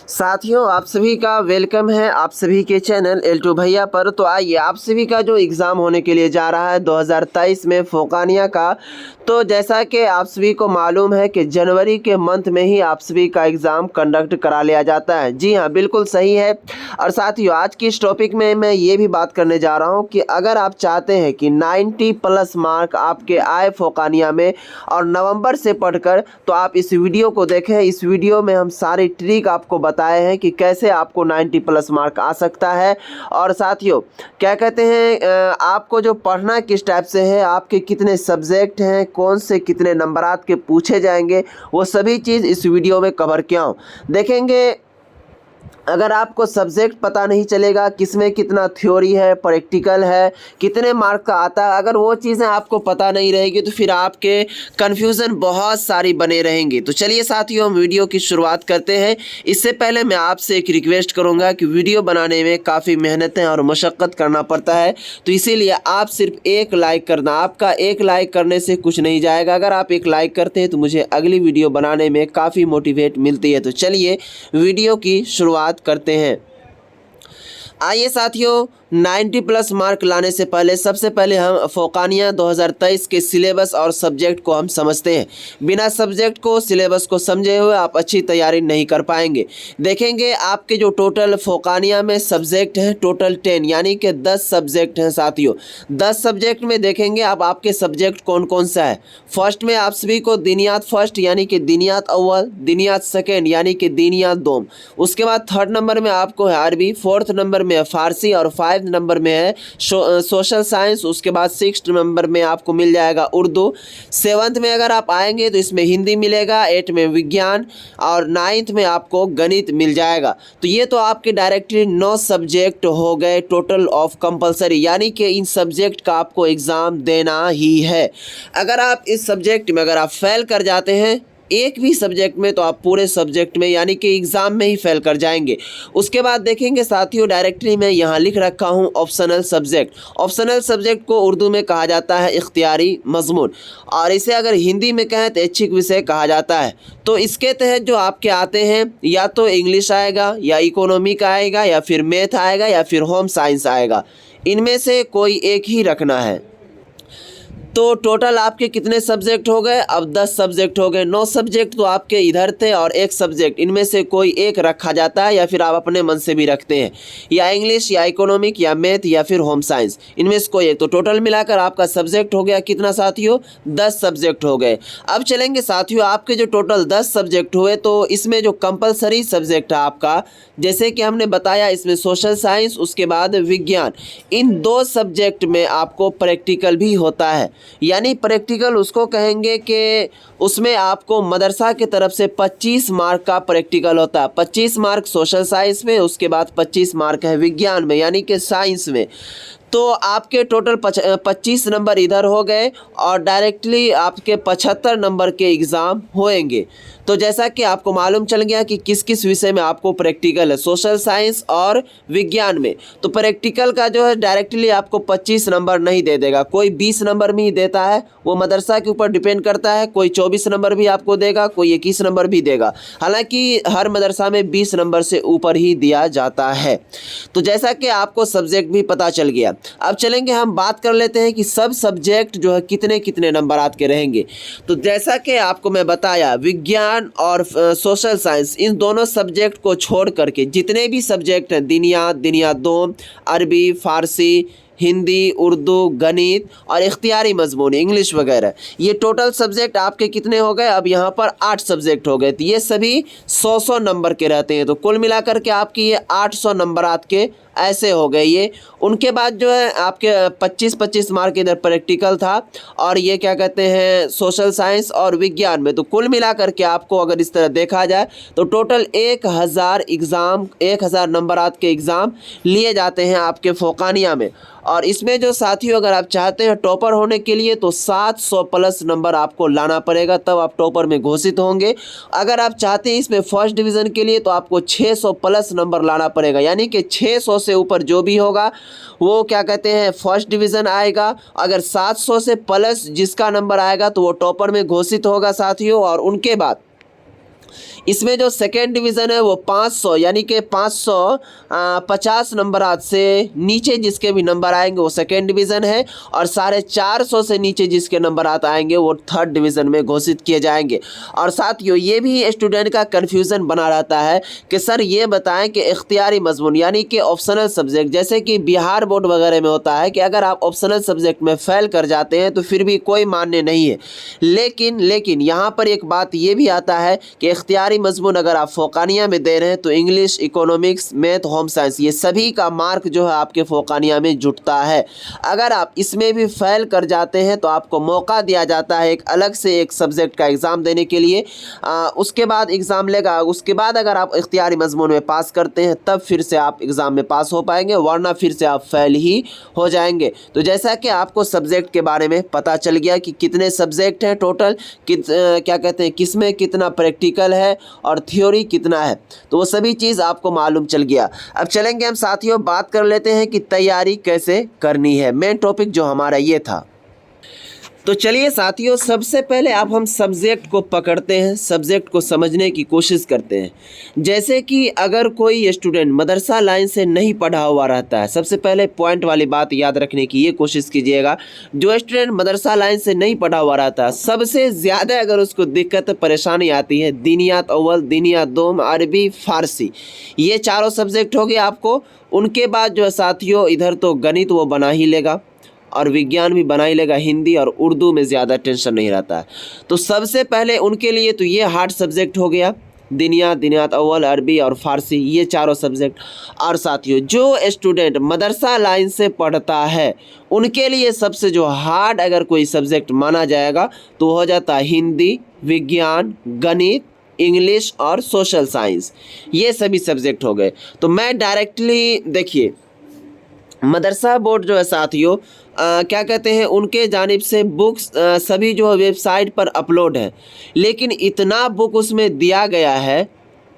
साथियों, आप सभी का वेलकम है आप सभी के चैनल एल2 भैया पर। तो आइए, आप सभी का जो एग्ज़ाम होने के लिए जा रहा है 2023 में फोकानिया का, तो जैसा कि आप सभी को मालूम है कि जनवरी के मंथ में ही आप सभी का एग्ज़ाम कंडक्ट करा लिया जाता है। जी हाँ, बिल्कुल सही है। और साथियों, आज की इस टॉपिक में मैं ये भी बात करने जा रहा हूँ कि अगर आप चाहते हैं कि 90+ मार्क आपके आए फोकानिया में और नवंबर से पढ़कर, तो आप इस वीडियो को देखें। इस वीडियो में हम सारी ट्रिक आपको बताए हैं कि कैसे आपको 90+ मार्क आ सकता है। और साथियों, क्या कहते हैं, आपको जो पढ़ना किस टाइप से है, आपके कितने सब्जेक्ट हैं, कौन से कितने नंबरात के पूछे जाएंगे, वो सभी चीज़ इस वीडियो में कवर किया हूँ। देखेंगे, अगर आपको सब्जेक्ट पता नहीं चलेगा किसमें कितना थ्योरी है, प्रैक्टिकल है, कितने मार्क का आता है, अगर वो चीज़ें आपको पता नहीं रहेगी तो फिर आपके कन्फ्यूज़न बहुत सारी बने रहेंगी। तो चलिए साथियों, हम वीडियो की शुरुआत करते हैं। इससे पहले मैं आपसे एक रिक्वेस्ट करूंगा कि वीडियो बनाने में काफ़ी मेहनतें और मशक्क़त करना पड़ता है, तो इसीलिए आप सिर्फ एक लाइक करना। आपका एक लाइक करने से कुछ नहीं जाएगा। अगर आप एक लाइक करते हैं तो मुझे अगली वीडियो बनाने में काफ़ी मोटिवेट मिलती है। तो चलिए वीडियो की शुरुआत करते हैं। आइए साथियों, 90+ मार्क लाने से पहले सबसे पहले हम फोकानिया 2023 के सिलेबस और सब्जेक्ट को हम समझते हैं। बिना सब्जेक्ट को, सिलेबस को समझे हुए आप अच्छी तैयारी नहीं कर पाएंगे। देखेंगे, आपके जो टोटल फोकानिया में सब्जेक्ट हैं टोटल 10, यानी कि 10 सब्जेक्ट हैं साथियों। 10 सब्जेक्ट में देखेंगे अब आपके सब्जेक्ट कौन कौन सा है। फर्स्ट में आप सभी को दीनियात फर्स्ट यानी कि दीनियात अव्वल, दीनियात सेकेंड यानी कि दीनियात दोम। उसके बाद थर्ड नंबर में आपको है अरबी, फोर्थ नंबर में है फारसी और 5 नंबर में है सोशल साइंस। उसके बाद 6 नंबर में आपको मिल जाएगा उर्दू। 7th में अगर आप आएंगे तो इसमें हिंदी मिलेगा, 8 में विज्ञान और 9th में आपको गणित मिल जाएगा। तो ये तो आपके डायरेक्टली 9 सब्जेक्ट हो गए टोटल ऑफ कंपलसरी, यानी कि इन सब्जेक्ट का आपको एग्ज़ाम देना ही है। अगर आप इस सब्जेक्ट में अगर आप फेल कर जाते हैं एक भी सब्जेक्ट में, तो आप पूरे सब्जेक्ट में यानी कि एग्ज़ाम में ही फेल कर जाएंगे। उसके बाद देखेंगे साथियों, डायरेक्टली मैं यहाँ लिख रखा हूँ ऑप्शनल सब्जेक्ट। ऑप्शनल सब्जेक्ट को उर्दू में कहा जाता है इख्तियारी मजमून, और इसे अगर हिंदी में कहें तो ऐच्छिक विषय कहा जाता है। तो इसके तहत जो आपके आते हैं, या तो इंग्लिश आएगा, या इकोनॉमिक आएगा, या फिर मैथ आएगा, या फिर होम साइंस आएगा। इनमें से कोई एक ही रखना है। तो टोटल आपके कितने सब्जेक्ट हो गए? अब 10 सब्जेक्ट हो गए। 9 सब्जेक्ट तो आपके इधर थे और एक सब्जेक्ट, इनमें से कोई एक रखा जाता है, या फिर आप अपने मन से भी रखते हैं, या इंग्लिश, या इकोनॉमिक, या मैथ, या फिर होम साइंस। इनमें से कोई एक। तो टोटल मिलाकर आपका सब्जेक्ट हो गया कितना साथियों? 10 सब्जेक्ट हो गए। अब चलेंगे साथियों, आपके जो टोटल 10 सब्जेक्ट हुए, तो इसमें जो कंपलसरी सब्जेक्ट है आपका, जैसे कि हमने बताया, इसमें सोशल साइंस, उसके बाद विज्ञान, इन 2 सब्जेक्ट में आपको प्रैक्टिकल भी होता है। यानी प्रैक्टिकल उसको कहेंगे कि उसमें आपको मदरसा की तरफ से 25 मार्क का प्रैक्टिकल होता है। 25 मार्क सोशल साइंस में, उसके बाद 25 मार्क है विज्ञान में यानी कि साइंस में। तो आपके टोटल 25 नंबर इधर हो गए और डायरेक्टली आपके 75 नंबर के एग्ज़ाम होएंगे। तो जैसा कि आपको मालूम चल गया कि किस किस विषय में आपको प्रैक्टिकल है, सोशल साइंस और विज्ञान में। तो प्रैक्टिकल का जो है डायरेक्टली आपको 25 नंबर नहीं दे देगा, कोई 20 नंबर में ही देता है। वो मदरसा के ऊपर डिपेंड करता है, कोई 24 नंबर भी आपको देगा, कोई 21 नंबर भी देगा। हालांकि हर मदरसा में 20 नंबर से ऊपर ही दिया जाता है। तो जैसा कि आपको सब्जेक्ट भी पता चल गया, अब चलेंगे हम बात कर लेते हैं कि सब सब्जेक्ट जो है कितने कितने नंबरात के रहेंगे। तो जैसा कि आपको मैं बताया, विज्ञान और सोशल साइंस, इन दोनों सब्जेक्ट को छोड़ करके जितने भी सब्जेक्ट हैं, दिनियात, दिनियात दो, अरबी, फारसी, हिंदी, उर्दू, गणित और इख्तियारी मजमून, इंग्लिश वगैरह, ये टोटल सब्जेक्ट आपके कितने हो गए? अब यहाँ पर 8 सब्जेक्ट हो गए। तो ये सभी 100-100 नंबर के रहते हैं। तो कुल मिलाकर के आपकी ये 800 नंबरात के ऐसे हो गए ये। उनके बाद जो है आपके 25-25 मार्क इधर प्रैक्टिकल था, और ये क्या कहते हैं सोशल साइंस और विज्ञान में। तो कुल मिलाकर के आपको अगर इस तरह देखा जाए तो टोटल 1000 नंबरात के एग्ज़ाम लिए जाते हैं आपके फोकानिया में। और इसमें जो साथियों, अगर आप चाहते हैं टॉपर होने के लिए, तो 700+ नंबर आपको लाना पड़ेगा, तब आप टॉपर में घोषित होंगे। अगर आप चाहते हैं इसमें फर्स्ट डिवीज़न के लिए, तो आपको 600+ नंबर लाना पड़ेगा, यानी कि 600 से ऊपर जो भी होगा वो क्या कहते हैं फर्स्ट डिवीज़न आएगा। अगर 700 से प्लस जिसका नंबर आएगा तो वो टॉपर में घोषित होगा साथियों। और उनके बाद इसमें जो सेकेंड डिवीज़न है वो 500 यानी कि 550 नंबरात से नीचे जिसके भी नंबर आएंगे वो सेकेंड डिवीज़न है, और 450 से नीचे जिसके नंबरात आएंगे वो थर्ड डिवीज़न में घोषित किए जाएंगे। और साथियों ये भी स्टूडेंट का कन्फ्यूज़न बना रहता है कि सर ये बताएं कि इख्तियारी मजमून यानी कि ऑप्शनल सब्जेक्ट, जैसे कि बिहार बोर्ड वगैरह में होता है कि अगर आप ऑप्शनल सब्जेक्ट में फेल कर जाते हैं तो फिर भी कोई मान्य नहीं है। लेकिन यहाँ पर एक बात ये भी आता है कि इख्तियारी मजमून अगर आप फ़ौक़ानिया में दे रहे हैं तो English, economics, math, home science ये सभी का मार्क जो है आपके फ़ौक़ानिया में जुटता है। अगर आप इसमें भी फेल कर जाते हैं तो आपको मौका दिया जाता है एक अलग से एक सब्जेक्ट का एग्ज़ाम देने के लिए। उसके बाद एग्ज़ाम लेगा, उसके बाद अगर आप इख्तियारी मजमून में पास करते हैं तब फिर से आप एग्ज़ाम में पास हो पाएंगे, वरना फिर से आप फेल ही हो जाएंगे। तो जैसा कि आपको सब्जेक्ट के बारे में पता चल गया कि कितने सब्जेक्ट हैं टोटल, क्या कहते हैं किसमें कितना प्रैक्टिकल है और थ्योरी कितना है, तो वो सभी चीज़ आपको मालूम चल गया। अब चलेंगे हम साथियों बात कर लेते हैं कि तैयारी कैसे करनी है। मेन टॉपिक जो हमारा ये था, तो चलिए साथियों सबसे पहले आप हम सब्जेक्ट को पकड़ते हैं, सब्जेक्ट को समझने की कोशिश करते हैं। जैसे कि अगर कोई स्टूडेंट मदरसा लाइन से नहीं पढ़ा हुआ रहता है, सबसे पहले पॉइंट वाली बात याद रखने की ये कोशिश कीजिएगा, जो स्टूडेंट मदरसा लाइन से नहीं पढ़ा हुआ रहता है सबसे ज़्यादा अगर उसको दिक्कत परेशानी आती है दीनियात अव्वल, दीनियात दोम, अरबी, फ़ारसी, ये चारों सब्जेक्ट हो गए आपको। उनके बाद जो है साथियों इधर तो गणित वो बना ही लेगा और विज्ञान भी बना ही लेगा, हिंदी और उर्दू में ज़्यादा टेंशन नहीं रहता है। तो सबसे पहले उनके लिए तो ये हार्ड सब्जेक्ट हो गया, दीनियात अव्वल, अरबी और फ़ारसी, ये चारों सब्जेक्ट। और साथियों जो स्टूडेंट मदरसा लाइन से पढ़ता है उनके लिए सबसे जो हार्ड अगर कोई सब्जेक्ट माना जाएगा तो हो जाता है हिंदी, विज्ञान, गणित, इंग्लिश और सोशल साइंस, ये सभी सब्जेक्ट हो गए। तो मैं डायरेक्टली देखिए मदरसा बोर्ड जो है साथियों क्या कहते हैं उनके जानिब से बुक्स सभी जो वेबसाइट पर अपलोड है, लेकिन इतना बुक उसमें दिया गया है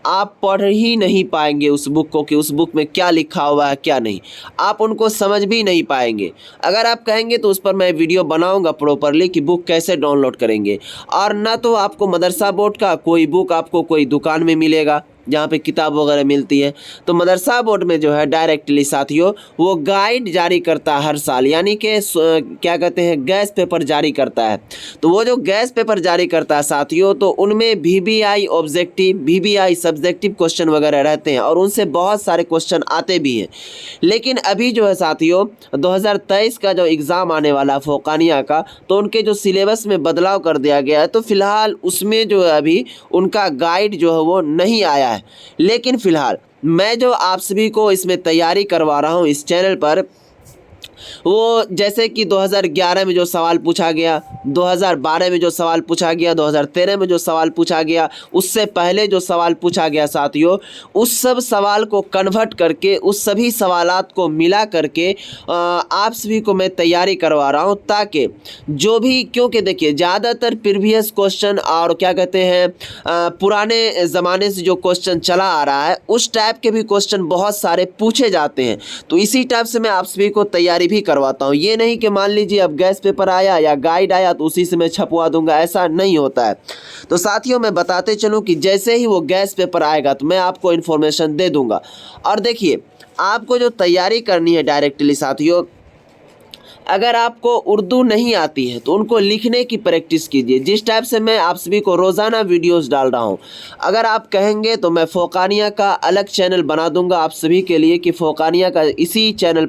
आप पढ़ ही नहीं पाएंगे उस बुक को कि उस बुक में क्या लिखा हुआ है क्या नहीं, आप उनको समझ भी नहीं पाएंगे। अगर आप कहेंगे तो उस पर मैं वीडियो बनाऊंगा प्रॉपरली कि बुक कैसे डाउनलोड करेंगे। और ना तो आपको मदरसा बोर्ड का कोई बुक आपको कोई दुकान में मिलेगा जहाँ पे किताब वगैरह मिलती है, तो मदरसा बोर्ड में जो है डायरेक्टली साथियों वो गाइड जारी करता है हर साल, यानी कि क्या कहते हैं गैस पेपर जारी करता है। तो वो जो गैस पेपर जारी करता है साथियों तो उनमें VBI objective, VBI subjective question वगैरह रहते हैं और उनसे बहुत सारे क्वेश्चन आते भी हैं। लेकिन अभी जो है साथियों 2023 का जो एग्ज़ाम आने वाला फ़ौक़ानिया का, तो उनके जो सिलेबस में बदलाव कर दिया गया है, तो फ़िलहाल उसमें जो है अभी उनका गाइड जो है वो नहीं आया है। लेकिन फ़िलहाल मैं जो आप सभी को इसमें तैयारी करवा रहा हूँ इस चैनल पर, वो जैसे कि 2011 में जो सवाल पूछा गया, 2012 में जो सवाल पूछा गया, 2013 में जो सवाल पूछा गया, उससे पहले जो सवाल पूछा गया साथियों, उस सब सवाल को कन्वर्ट करके उस सभी सवालात को मिला करके आप सभी को मैं तैयारी करवा रहा हूं, ताकि जो भी, क्योंकि देखिए ज़्यादातर प्रीवियस क्वेश्चन और क्या कहते हैं पुराने ज़माने से जो क्वेश्चन चला आ रहा है उस टाइप के भी क्वेश्चन बहुत सारे पूछे जाते हैं। तो इसी टाइप से मैं आप सभी को तैयारी भी करवाता हूँ। ये नहीं कि मान लीजिए अब गैस पेपर आया या गाइड आया तो उसी से मैं छपवा दूंगा, ऐसा नहीं होता है। तो साथियों मैं बताते चलूँ कि जैसे ही वो गैस पेपर आएगा तो मैं आपको इन्फॉर्मेशन दे दूंगा। और देखिए आपको जो तैयारी करनी है डायरेक्टली साथियों, अगर आपको उर्दू नहीं आती है तो उनको लिखने की प्रैक्टिस कीजिए, जिस टाइप से मैं आप सभी को रोज़ाना वीडियोस डाल रहा हूं। अगर आप कहेंगे तो मैं फ़ौक़ानिया का अलग चैनल बना दूंगा आप सभी के लिए कि फ़ौक़ानिया का इसी चैनल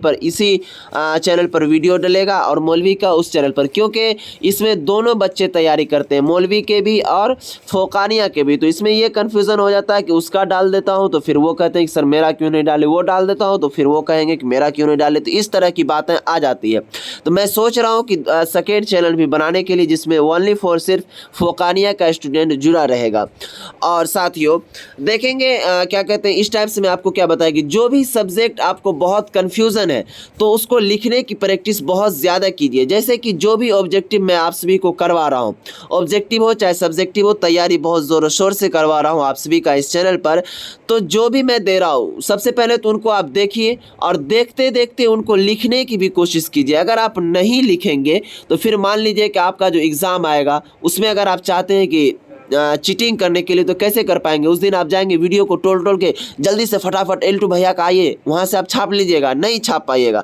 पर वीडियो डलेगा और मौलवी का उस चैनल पर, क्योंकि इसमें दोनों बच्चे तैयारी करते हैं, मौलवी के भी और फ़ौक़ानिया के भी। तो इसमें यह कन्फ्यूज़न हो जाता है कि उसका डाल देता हूँ तो फिर वो कहते हैं कि सर मेरा क्यों नहीं डाले, वो डाल देता हूँ तो फिर वो कहेंगे कि मेरा क्यों नहीं डाले। तो इस तरह की बातें आ जाती है। तो मैं सोच रहा हूं कि सेकेंड चैनल भी बनाने के लिए जिसमें ओनली फॉर सिर्फ फ़ौक़ानिया का स्टूडेंट जुड़ा रहेगा। और साथियों देखेंगे क्या कहते हैं इस टाइप से मैं आपको क्या बताया कि जो भी सब्जेक्ट आपको बहुत कन्फ्यूज़न है तो उसको लिखने की प्रैक्टिस बहुत ज़्यादा कीजिए। जैसे कि जो भी ऑब्जेक्टिव मैं आप सभी को करवा रहा हूँ, ऑब्जेक्टिव हो चाहे सब्जेक्टिव हो, तैयारी बहुत ज़ोर शोर से करवा रहा हूँ आप सभी का इस चैनल पर। तो जो भी मैं दे रहा हूँ सबसे पहले तो उनको आप देखिए और देखते देखते उनको लिखने की भी कोशिश कीजिए। अगर आप नहीं लिखेंगे तो फिर मान लीजिए कि आपका जो एग्ज़ाम आएगा उसमें अगर आप चाहते हैं कि चीटिंग करने के लिए, तो कैसे कर पाएंगे। उस दिन आप जाएंगे वीडियो को टोल के जल्दी से फटाफट L2 भैया का आइए वहाँ से आप छाप लीजिएगा, नहीं छाप पाइएगा।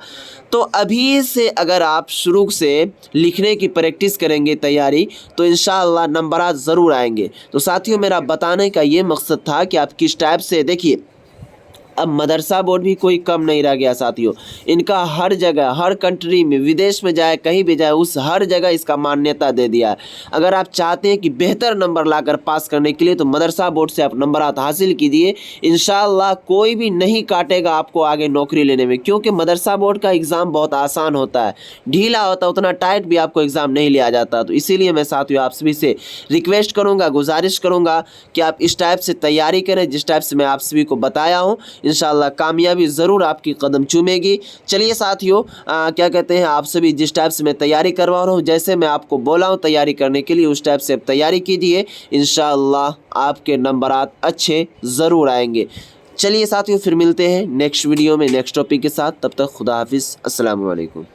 तो अभी से अगर आप शुरू से लिखने की प्रैक्टिस करेंगे तैयारी, तो इंशाअल्लाह नंबरात ज़रूर आएंगे। तो साथियों, मेरा बताने का ये मकसद था कि आप किस टाइप से देखिए, अब मदरसा बोर्ड भी कोई कम नहीं रह गया साथियों। इनका हर जगह, हर कंट्री में, विदेश में जाए, कहीं भी जाए, उस हर जगह इसका मान्यता दे दिया है। अगर आप चाहते हैं कि बेहतर नंबर लाकर पास करने के लिए, तो मदरसा बोर्ड से आप नंबरात हासिल कीजिए। इंशाअल्लाह कोई भी नहीं काटेगा आपको आगे नौकरी लेने में, क्योंकि मदरसा बोर्ड का एग्ज़ाम बहुत आसान होता है, ढीला होता है, उतना टाइट भी आपको एग्ज़ाम नहीं लिया जाता। तो इसीलिए मैं साथियों आप सभी से रिक्वेस्ट करूँगा, गुजारिश करूँगा कि आप इस टाइप से तैयारी करें जिस टाइप से मैं आप सभी को बताया हूँ। इंशाअल्लाह कामयाबी ज़रूर आपकी कदम चूमेगी। चलिए साथियों, क्या कहते हैं, आप सभी जिस टाइप से मैं तैयारी करवा रहा हूँ, जैसे मैं आपको बोला हूँ तैयारी करने के लिए, उस टाइप से आप तैयारी कीजिए। इंशाअल्लाह आपके नंबरात अच्छे ज़रूर आएंगे। चलिए साथियों, फिर मिलते हैं नेक्स्ट वीडियो में नेक्स्ट टॉपिक के साथ। तब तक खुदा हाफिज़, अस्सलाम वालेकुम।